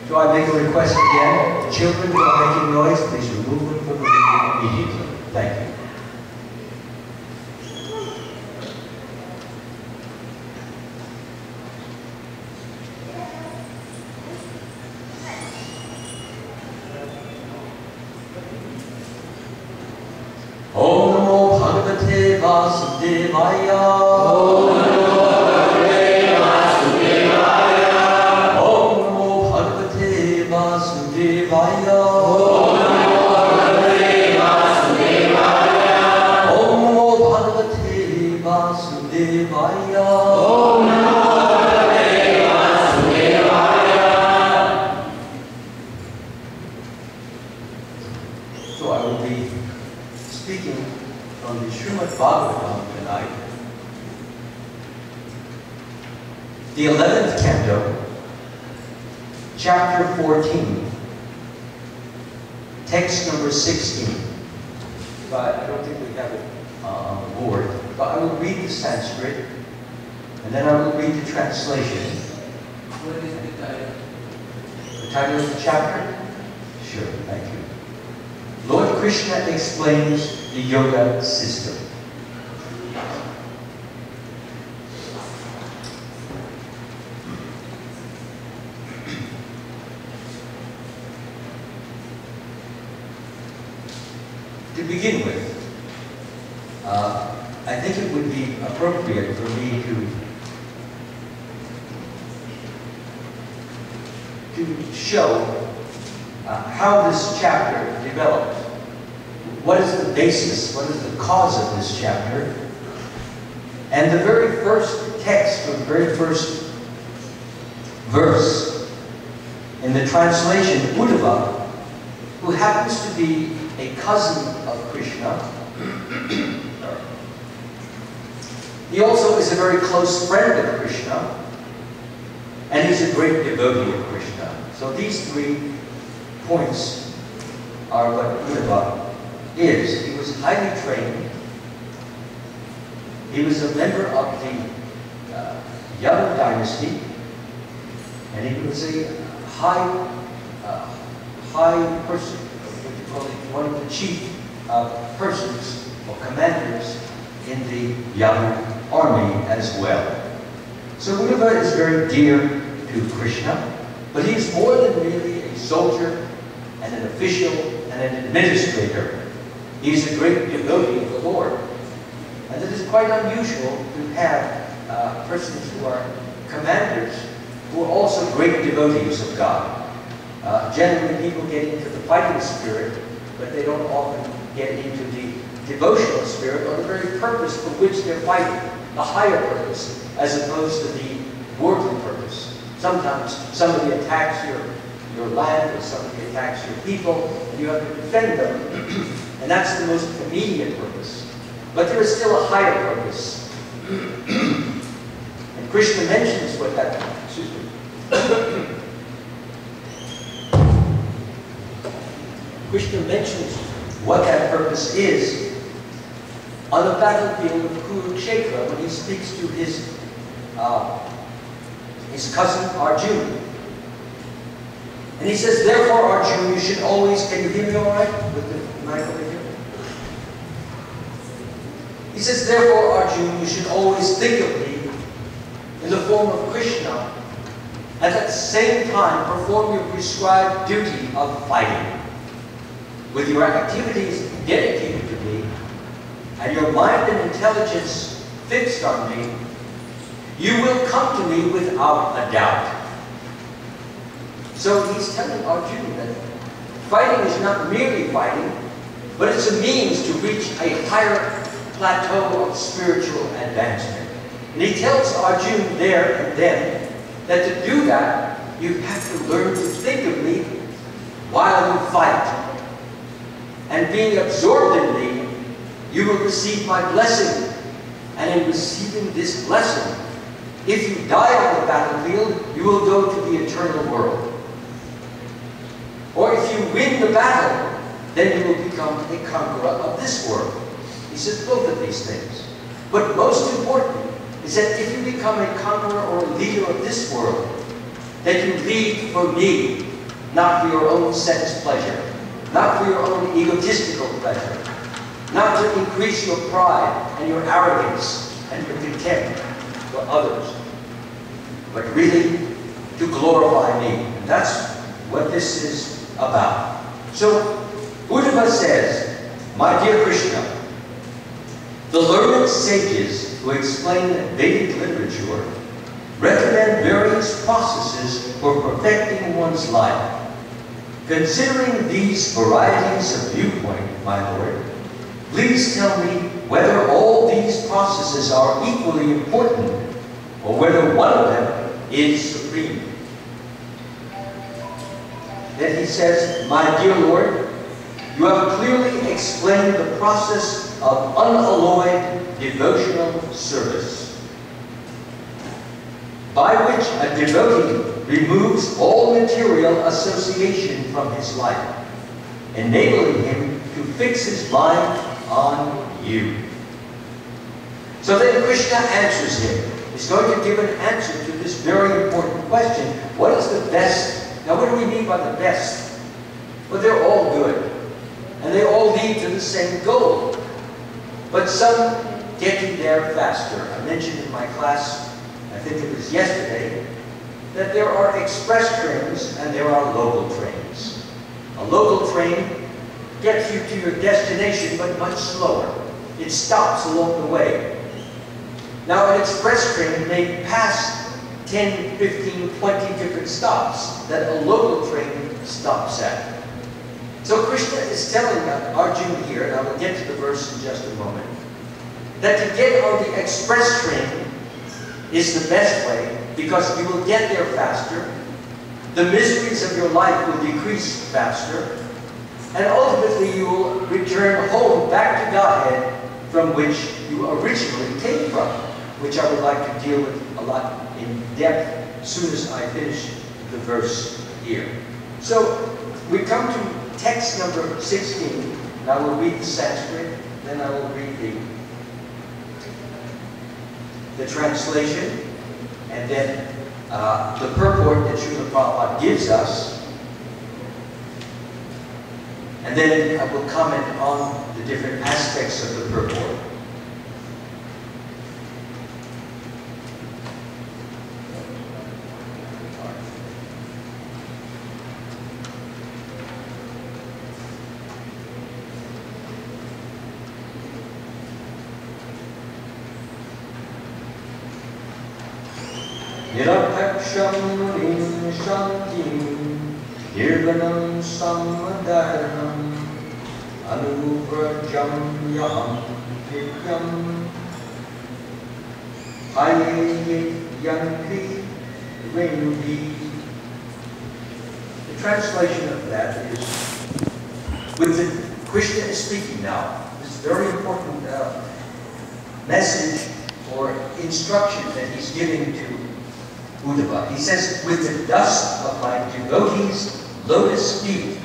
Do I make a request again? The children who are making noise, please remove them from the room immediately. Thank you. Om Namo Bhagavate Vasudevaya. Om Namo Bhagavate Vasudevaya. Om Namo Bhagavate Vasudevaya. Om Namo Bhagavate Vasudevaya. Om Namo Bhagavate Vasudevaya. So I will be speaking from the Srimad Bhagavatam tonight, the 11th canto, chapter 14, text number 16. But I don't think we have it on the board, but I will read the Sanskrit, and then I will read the translation. What is the title? The title of the chapter? Sure, thank you. Lord Krishna explains the yoga system. To begin with, I think it would be appropriate for me to show how this chapter developed. What is the basis, what is the cause of this chapter? And the very first text, or the very first verse in the translation, Uddhava, who happens to be a cousin of Krishna, he also is a very close friend of Krishna, and he's a great devotee of Krishna. So these 3 points are what Uddhava is. He was highly trained. He was a member of the Yadu dynasty, and he was a high person, what you call it, one of the chief persons or commanders in the Yadu army as well. So Uddhava is very dear to Krishna, but he is more than merely a soldier and an official and an administrator. He is a great devotee of the Lord. And it is quite unusual to have persons who are commanders who are also great devotees of God. Generally, people get into the fighting spirit, but they don't often get into the devotional spirit or the very purpose for which they're fighting, the higher purpose, as opposed to the worldly purpose. Sometimes somebody attacks your land, or somebody attacks your people, and you have to defend them. And that's the most immediate purpose. But there is still a higher purpose. And Krishna mentions what that, excuse me. Krishna mentions what that purpose is on the battlefield of Kurukshetra when he speaks to his cousin Arjuna. And he says, therefore, Arjuna, you should always, can you hear me all right with the mic over here? He says, therefore, Arjuna, you should always think of me in the form of Krishna, and at the same time perform your prescribed duty of fighting. With your activities dedicated to me, and your mind and intelligence fixed on me, you will come to me without a doubt. So he's telling Arjuna that fighting is not merely fighting, but it's a means to reach a higher plateau of spiritual advancement. And he tells Arjuna there and then that to do that, you have to learn to think of me while you fight. And being absorbed in me, you will receive my blessing. And in receiving this blessing, if you die on the battlefield, you will go to the eternal world. Or if you win the battle, then you will become a conqueror of this world. He says both of these things. But most important is that if you become a conqueror or a leader of this world, that you lead for me not for your own sense pleasure, not for your own egotistical pleasure, not to increase your pride and your arrogance and your contempt for others, but really to glorify me. And that's what this is about. So, Uddhava says, my dear Krishna, the learned sages who explain Vedic literature recommend various processes for perfecting one's life. Considering these varieties of viewpoint, my Lord, please tell me whether all these processes are equally important or whether one of them is supreme. Then he says, my dear Lord, you have clearly explained the process of unalloyed devotional service, by which a devotee removes all material association from his life, enabling him to fix his mind on you. So then Krishna answers him. He's going to give an answer to this very important question. What is the best? Now what do we mean by the best? Well, they're all good. And they all lead to the same goal. But some get you there faster. I mentioned in my class, I think it was yesterday, that there are express trains and there are local trains. A local train gets you to your destination, but much slower. It stops along the way. Now, an express train may pass 10, 15, 20 different stops that a local train stops at. So Krishna is telling Arjuna here, and I will get to the verse in just a moment, that to get on the express train is the best way, because you will get there faster, the miseries of your life will decrease faster, and ultimately you will return home back to Godhead from which you originally came from, which I would like to deal with a lot in depth as soon as I finish the verse here. So we come to text number 16, and I will read the Sanskrit, then I will read the translation, and then the purport that Srila Prabhupada gives us, and then I will comment on the different aspects of the purport. Niraksham munim shantim nirvanam samadharanam anuvrajam yaham vidyam hayayit yanki renuhi. The translation of that is, Krishna is speaking now. This very important message or instruction that he's giving to Uddhava. He says, with the dust of my devotees' lotus feet.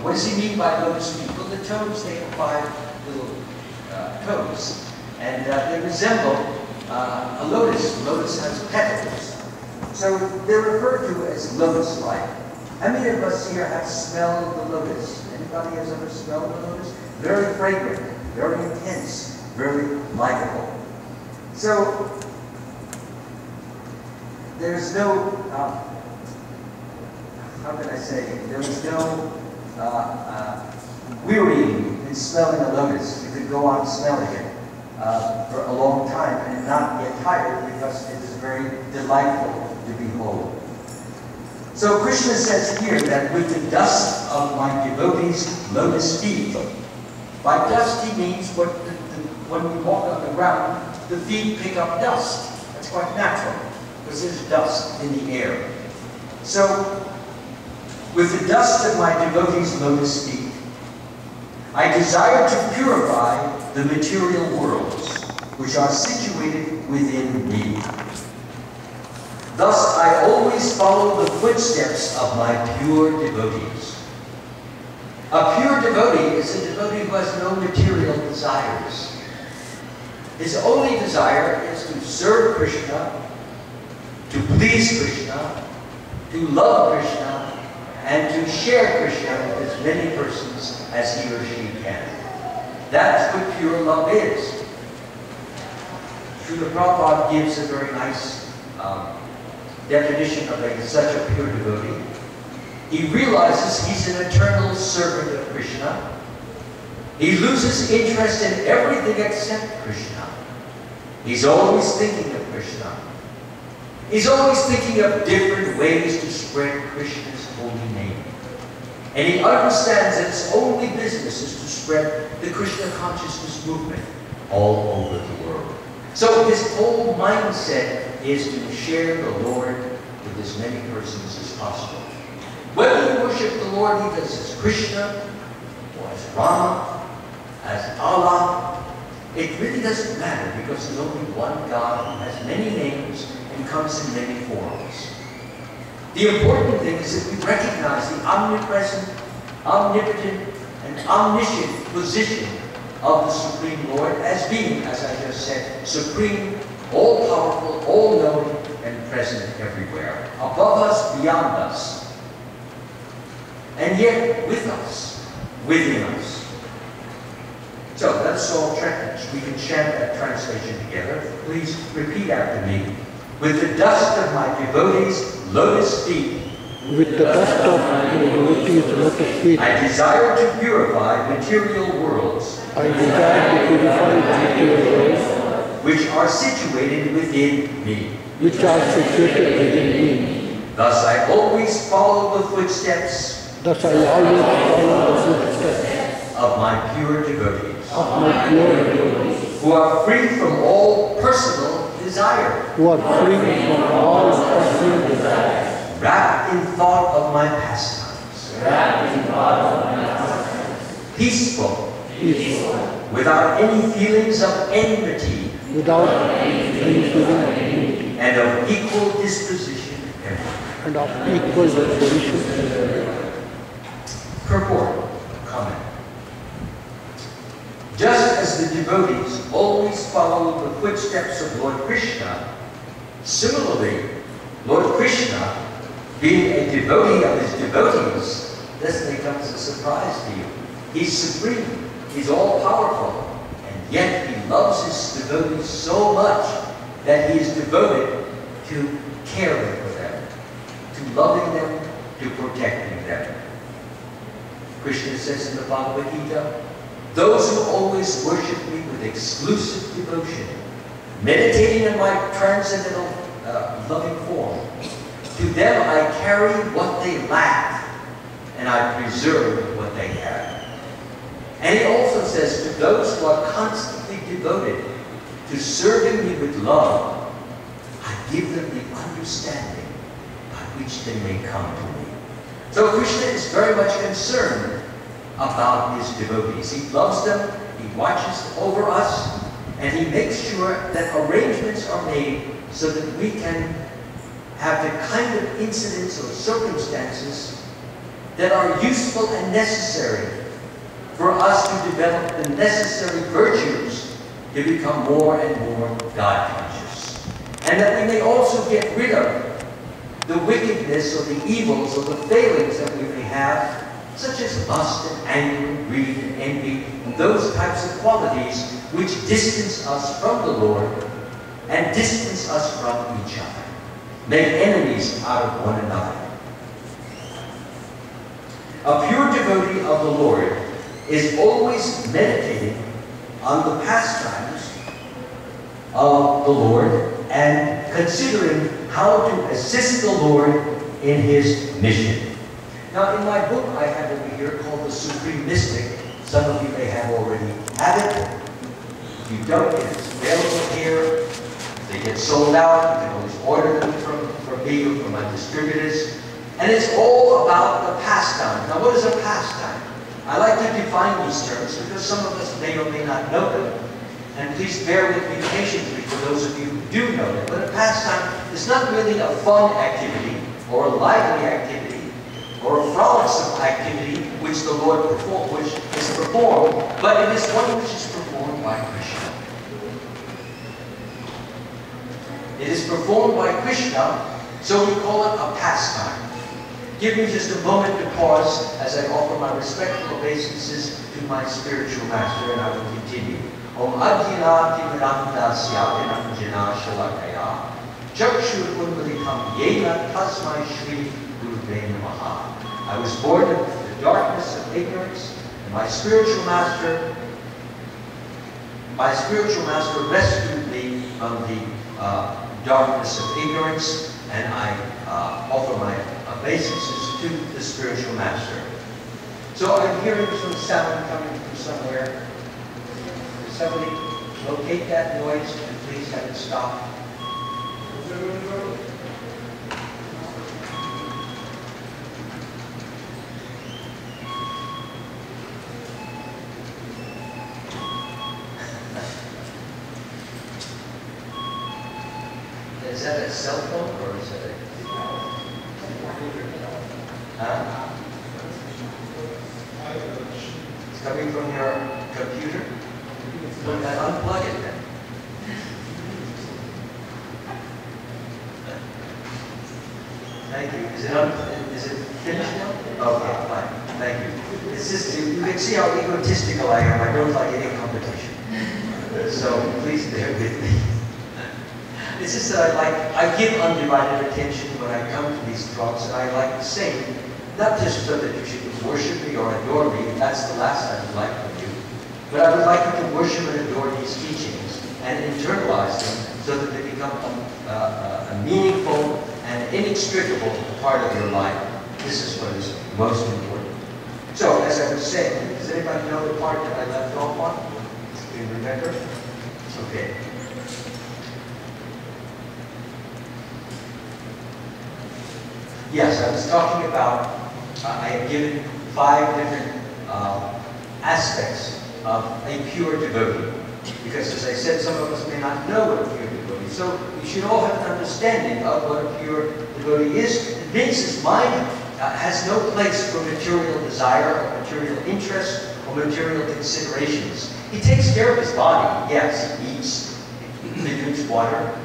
What does he mean by lotus feet? Well, the toes, they have 5 little toes. And they resemble a lotus. Lotus has petals. So they're referred to as lotus-like. How many of us here have smelled the lotus? Anybody has ever smelled the lotus? Very fragrant, very intense, very likable. So there's no, how can I say, there's no wearying in smelling a lotus. You could go on smelling it for a long time and not get tired, because it is very delightful to behold. So Krishna says here that with the dust of my devotees' lotus feet. By dust he means when we walk on the ground, the feet pick up dust. That's quite natural, because there's dust in the air. So, with the dust of my devotees' lotus feet, I desire to purify the material worlds, which are situated within me. Thus, I always follow the footsteps of my pure devotees. A pure devotee is a devotee who has no material desires. His only desire is to serve Krishna, to please Krishna, to love Krishna, and to share Krishna with as many persons as he or she can. That's what pure love is. Srila Prabhupada gives a very nice definition of such a pure devotee. He realizes he's an eternal servant of Krishna. He loses interest in everything except Krishna. He's always thinking of Krishna. He's always thinking of different ways to spread Krishna's holy name. And he understands that his only business is to spread the Krishna consciousness movement all over the world. So his whole mindset is to share the Lord with as many persons as possible. Whether you worship the Lord he does as Krishna, or as Rama, as Allah, it really doesn't matter because there's only one God who has many names and comes in many forms. The important thing is that we recognize the omnipresent, omnipotent, and omniscient position of the Supreme Lord as being, as I just said, supreme, all-powerful, all-knowing, and present everywhere. Above us, beyond us, and yet with us, within us. So that's all Chantants. We can chant that translation together. Please repeat after me. With the dust of my devotees' lotus feet, with the dust of my devotees' lotus feet, I desire to purify material worlds, I desire to purify material worlds, which are situated within me. which are situated within me. Thus I always follow the footsteps Thus I always follow the footsteps of my pure devotees, of my pure devotees, who are free from all personal desire, who are free from all personal desires, wrapped in thought of my pastimes, peaceful, without any feelings of enmity, without any feeling of enmity, and of equal disposition everywhere. and of equal disposition. Purport, comment. Just as the devotees always follow the footsteps of Lord Krishna, similarly, Lord Krishna, being a devotee of his devotees, this may come as a surprise to you. He's supreme, he's all-powerful, and yet he loves his devotees so much that he is devoted to caring for them, to loving them, to protecting them. Krishna says in the Bhagavad Gita, those who always worship me with exclusive devotion, meditating on my transcendental loving form, to them I carry what they lack, and I preserve what they have. And he also says, to those who are constantly devoted to serving me with love, I give them the understanding by which they may come to me. So Krishna is very much concerned about his devotees. He loves them, he watches over us, and he makes sure that arrangements are made so that we can have the kind of incidents or circumstances that are useful and necessary for us to develop the necessary virtues to become more and more God-conscious. And that we may also get rid of the wickedness or the evils or the failings that we may have, such as lust and anger, greed and envy, and those types of qualities which distance us from the Lord and distance us from each other, make enemies out of one another. A pure devotee of the Lord is always meditating on the pastimes of the Lord and considering how to assist the Lord in his mission. Now, in my book I have over here called The Supreme Mystic, some of you may have already had it. If you don't, it's available here. They get sold out. You can always order them from me or from my distributors. And it's all about the pastime. Now, what is a pastime? I like to define these terms because some of us may or may not know them. And please bear with me patiently for those of you who do know them. But a pastime is not really a fun activity or a lively activity or a frolicsome activity which the Lord which is performed, but it is one which is performed by Krishna. It is performed by Krishna, so we call it a pastime. Give me just a moment to pause as I offer my respectful obeisances to my spiritual master, and I will continue. Om Adhyana Timiranta Syadina Jina Shalakaya Chakshur Unvalikam Yena Tasmai Shri Guruve Namaha. I was born in the darkness of ignorance, and my spiritual master rescued me from the darkness of ignorance, and I offer my obeisances to the spiritual master. So I'm hearing some sound coming from somewhere. Does somebody locate that noise and please have it stop? Is that a cell phone or is it a... Huh? It's coming from your computer? Then unplug it then. Thank you. Is it finished now? Okay, fine. Thank you. It's just, you can see how egotistical I am. I don't like any competition. So please bear with me. It's just that I give undivided attention when I come to these talks, and I like to sing, not just so that you should worship me or adore me, that's the last I would like from you, but I would like you to worship and adore these teachings and internalize them so that they become a meaningful and inextricable part of your life. This is what is most important. So, as I was saying, does anybody know the part that I left off on? Do you remember? Okay. Yes, I was talking about, I have given 5 different aspects of a pure devotee. Because as I said, some of us may not know what a pure devotee is. So you should all have an understanding of what a pure devotee is. It means his mind has no place for material desire or material interest or material considerations. He takes care of his body. Yes, he eats, he drinks water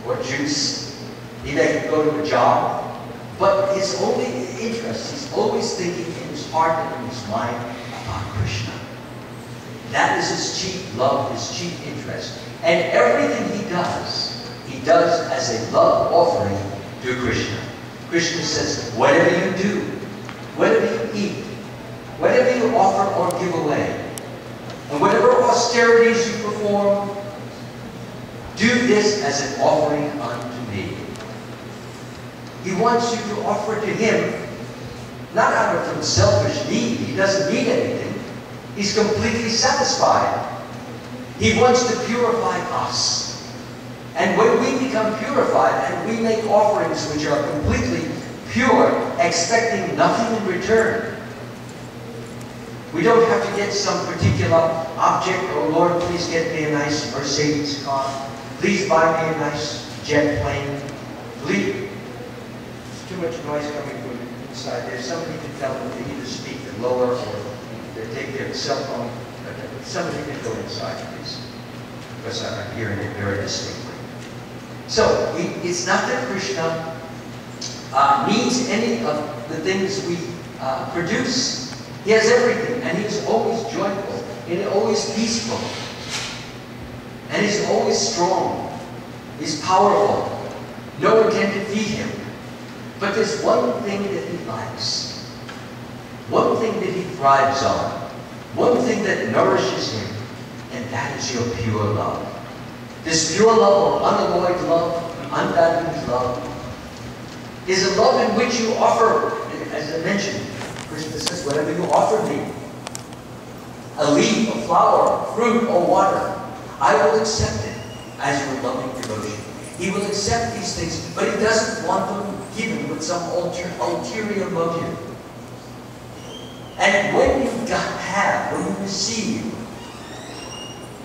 or juice. He may go to a job. But his only interest, he's always thinking in his heart and in his mind about Krishna. That is his chief love, his chief interest. And everything he does as a love offering to Krishna. Krishna says, whatever you do, whatever you eat, whatever you offer or give away, and whatever austerities you perform, do this as an offering unto me. He wants you to offer to him, not out of some selfish need. He doesn't need anything. He's completely satisfied. He wants to purify us. And when we become purified and we make offerings which are completely pure, expecting nothing in return, we don't have to get some particular object. Oh Lord, please get me a nice Mercedes car. Please buy me a nice jet plane. Please. Too much noise coming from inside there. Somebody can tell them to either speak lower or they take their cell phone. Somebody can go inside, please. Because I'm hearing it very distinctly. So, it's not that Krishna needs any of the things we produce. He has everything, and he's always joyful, and he's always peaceful, and he's always strong. He's powerful. No one can defeat him. But there's one thing that he likes, one thing that he thrives on, one thing that nourishes him, and that is your pure love. This pure love, or unalloyed love, undiluted love, is a love in which you offer, as I mentioned, Krishna says, whatever you offer me, a leaf, a flower, fruit, or water, I will accept it as your loving devotion. He will accept these things, but he doesn't want them given with some ulterior motive. And when when you receive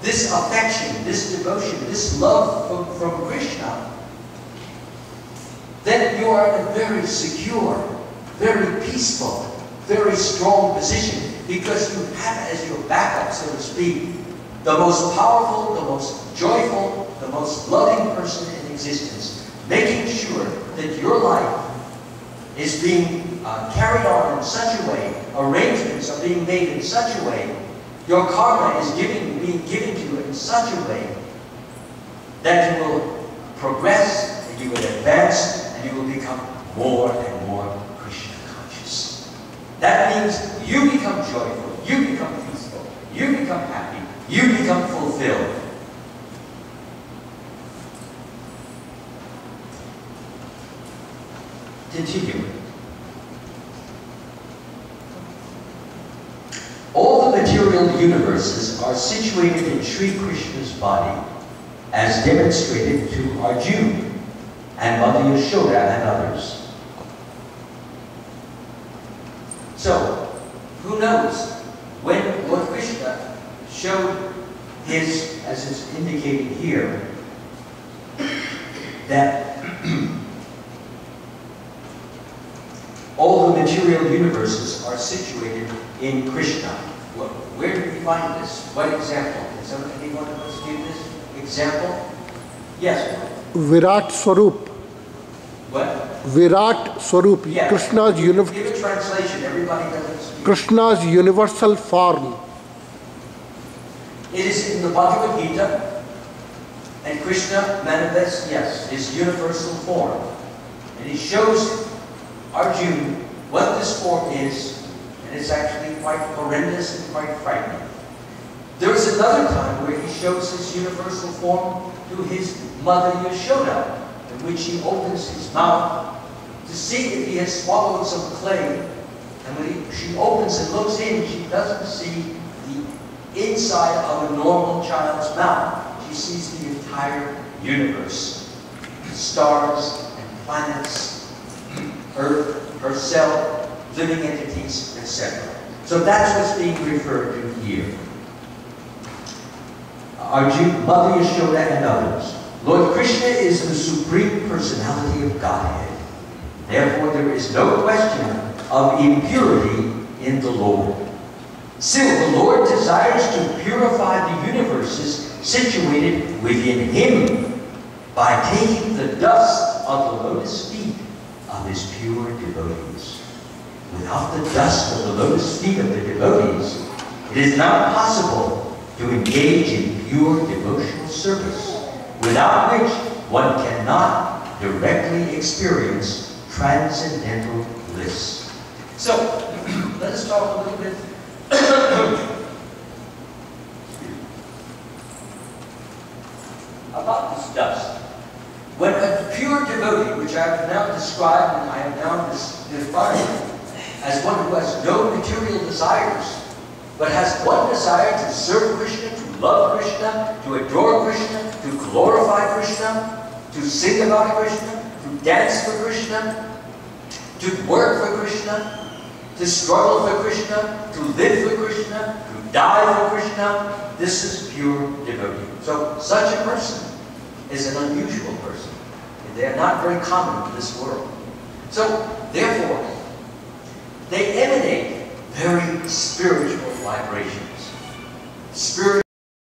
this affection, this devotion, this love from Krishna, then you are in a very secure, very peaceful, very strong position, because you have as your backup, so to speak, the most powerful, the most joyful, the most loving person in existence, making sure that your life is being carried on in such a way, arrangements are being made in such a way, your karma is being given to you in such a way that you will progress, and you will advance, and you will become more and more Krishna conscious. That means you become joyful, you become peaceful, you become happy, you become fulfilled. Continuing. All the material universes are situated in Sri Krishna's body, as demonstrated to Arjuna and Mother Yashoda and others. So, who knows, when Lord Krishna showed his, as is indicated here, that all the material universes are situated in Krishna. Where did we find this? What example? Can anyone of us give this example? Yes. Virat Swarup. What? Virat Swarup. Yeah. Krishna's Give a translation. Everybody doesn't speak. Krishna's universal form. It is in the Bhagavad Gita, and Krishna manifests, yes, his universal form. And he shows Arjuna what this form is, and it's actually quite horrendous and quite frightening. There is another time where he shows his universal form to his mother Yashoda, in which he opens his mouth to see if he has swallowed some clay. And when she opens and looks in, she doesn't see the inside of a normal child's mouth. She sees the entire universe, stars and planets, Earth, herself, living entities, etc. So that's what's being referred to here. Arjuna, Mother Yashoda, and others. Lord Krishna is the Supreme Personality of Godhead. Therefore, there is no question of impurity in the Lord. Still, the Lord desires to purify the universes situated within Him by taking the dust of the lotus feet of His pure devotees. Without the dust of the lotus feet of the devotees, it is not possible to engage in pure devotional service, without which one cannot directly experience transcendental bliss. So, let us talk a little bit about this dust. When a pure devotee, which I have now described and I have now defined as one who has no material desires, but has one desire to serve Krishna, to love Krishna, to adore Krishna, to glorify Krishna, to sing about Krishna, to dance for Krishna, to work for Krishna, to struggle for Krishna, to live for Krishna, to die for Krishna. This is pure devotee. So such a person is an unusual person. They are not very common in this world. So therefore, they emanate very spiritual vibrations. Spirit